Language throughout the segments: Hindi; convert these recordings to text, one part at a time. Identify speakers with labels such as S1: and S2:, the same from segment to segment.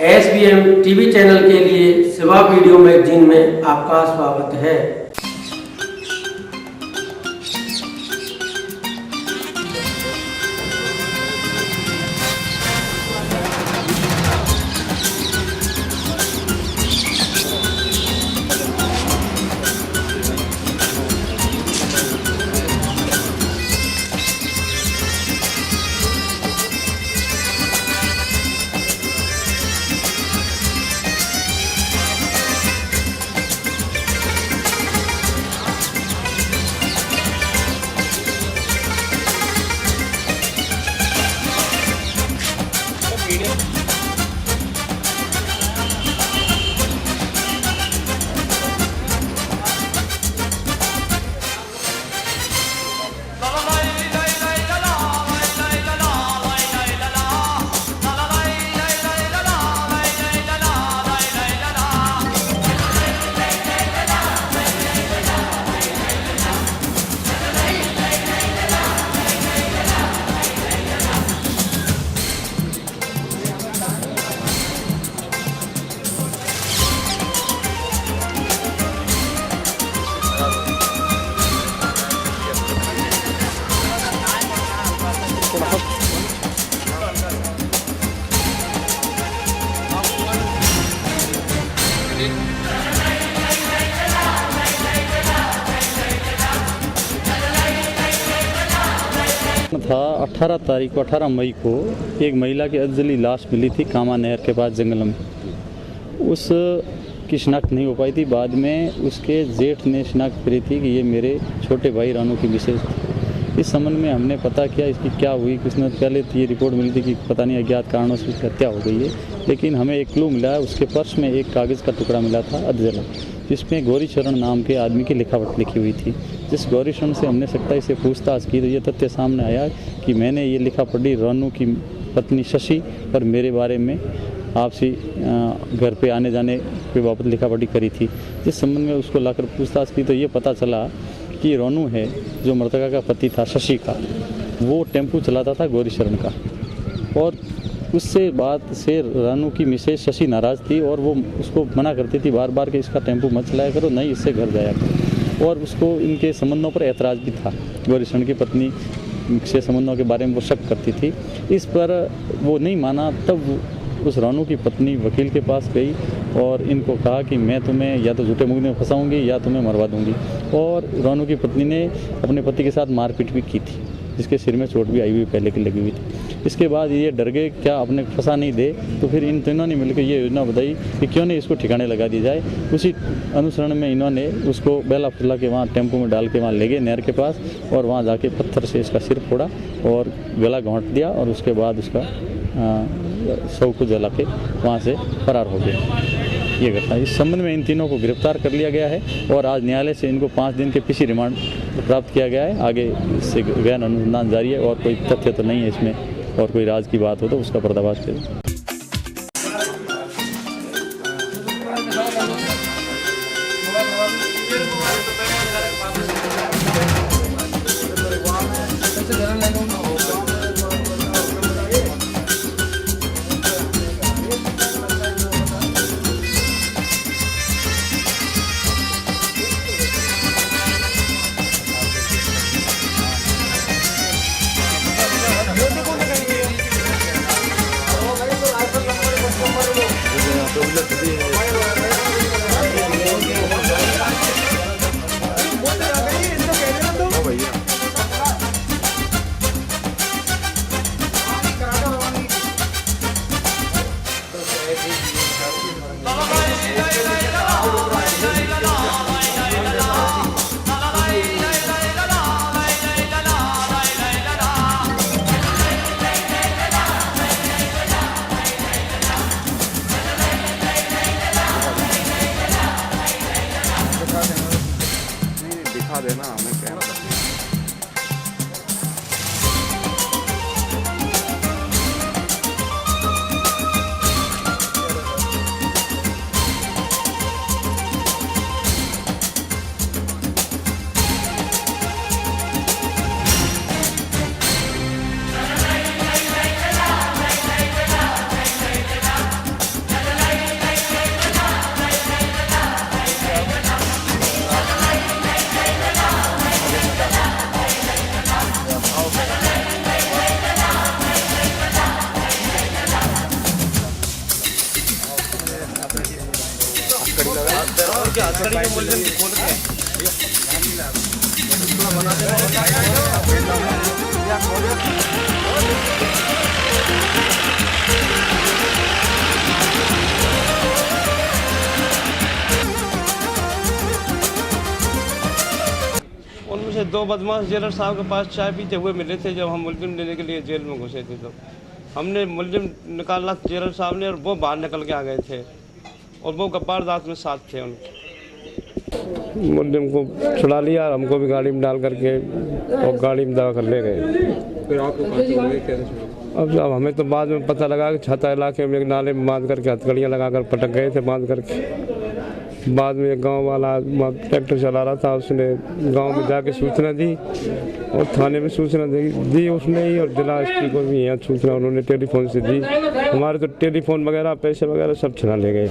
S1: SBM टीवी चैनल के लिए सेवा वीडियो मैगजीन में आपका स्वागत है।
S2: था 18 तारीख को 18 मई को एक महिला की अधजली लाश मिली थी कामा नहर के पास जंगल में। उस की शिनाख्त नहीं हो पाई थी। बाद में उसके जेठ ने शिनाख्त करी थी कि ये मेरे छोटे भाई रानू की मिसेज थी। इस संबंध में हमने पता किया इसकी क्या हुई। कुछ दिन पहले तो ये रिपोर्ट मिली थी कि पता नहीं अज्ञात कारणों से उसकी हत्या हो गई है, लेकिन हमें एक क्लू मिला है। उसके पर्स में एक कागज़ का टुकड़ा मिला था अधजला, जिसमें गौरीचरण नाम के आदमी की लिखावट लिखी हुई थी। जिस गौरीचरण से हमने सख्ताई से पूछताछ की तो ये तथ्य सामने आया कि मैंने ये लिखा पढ़ी रानू की पत्नी शशि और मेरे बारे में आपसी घर पे आने जाने के बाबत लिखा पढ़ी करी थी। जिस संबंध में उसको लाकर पूछताछ की तो ये पता चला कि रानू है जो मृतका का पति था शशि का, वो टेम्पू चलाता था गौरीचरण का, और उससे बात से रानू की मिसेज शशि नाराज़ थी और वो उसको मना करती थी बार बार कि इसका टेम्पू मत चलाया करो, नहीं इससे घर जाया करो। और उसको इनके संबंधों पर ऐतराज़ भी था। गौरीचरण की पत्नी से संबंधों के बारे में वो शक करती थी। इस पर वो नहीं माना। तब उस रानू की पत्नी वकील के पास गई और इनको कहा कि मैं तुम्हें या तो झूठे मुकदमे में फंसाऊंगी या तुम्हें मरवा दूंगी। और रानू की पत्नी ने अपने पति के साथ मारपीट भी की थी, जिसके सिर में चोट भी आई हुई पहले की लगी हुई थी। इसके बाद ये डर गए क्या अपने फंसा नहीं दे, तो फिर इन तीनों ने मिलकर ये योजना बताई कि क्यों नहीं इसको ठिकाने लगा दी जाए। उसी अनुसरण में इन्होंने उसको बेला फुला के वहाँ टेम्पो में डाल के वहाँ ले गए नहर के पास, और वहाँ जाके पत्थर से इसका सिर फोड़ा और गला घोंट दिया, और उसके बाद उसका शव को जला के वहाँ से फरार हो गए। ये घटना इस संबंध में इन तीनों को गिरफ्तार कर लिया गया है और आज न्यायालय से इनको 5 दिन के पीसी रिमांड प्राप्त किया गया है। आगे इससे गहन अनुसंधान जारी है और कोई तथ्य तो नहीं है इसमें, और कोई राज की बात हो तो उसका पर्दाफाश करें।
S3: दिखा देना हमें क्या।
S4: उनमें से दो बदमाश जेलर साहब के पास चाय पीते हुए मिले थे जब हम मुलजिम लेने के लिए जेल में घुसे थे। तो हमने मुलजिम निकालना जेलर साहब ने और वो बाहर निकल के आ गए थे और वो गब्बार दास में साथ थे उनके। मुलजिम को छुड़ा लिया और हमको भी गाड़ी में डाल करके और गाड़ी में दबा कर ले गए।
S3: फिर आपको कहाँ छोड़ गए, कैसे छोड़ गए?
S4: अब हमें तो बाद में पता लगा कि छाता इलाके में एक नाले में बांध करके हथकड़ियाँ लगा कर पटक गए थे बांध करके। बाद में गांव वाला ट्रैक्टर चला रहा था, उसने गांव में जाके सूचना दी और थाने में सूचना दी उसने ही, और जिला एसपी को भी यहाँ सूचना उन्होंने टेलीफोन से दी। हमारे तो टेलीफोन वगैरह पैसे वगैरह सब छिना ले गए।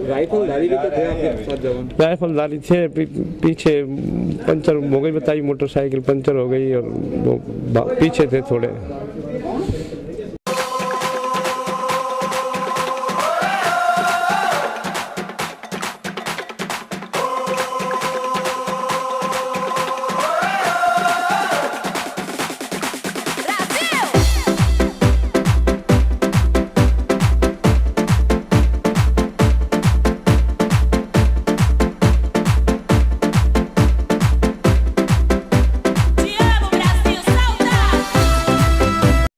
S3: राइफलधारी भी तो थे आपके साथ जवान?
S4: राइफलधारी थे, पीछे पंचर हो गई बताई, मोटरसाइकिल पंचर हो गई और वो पीछे थे थोड़े।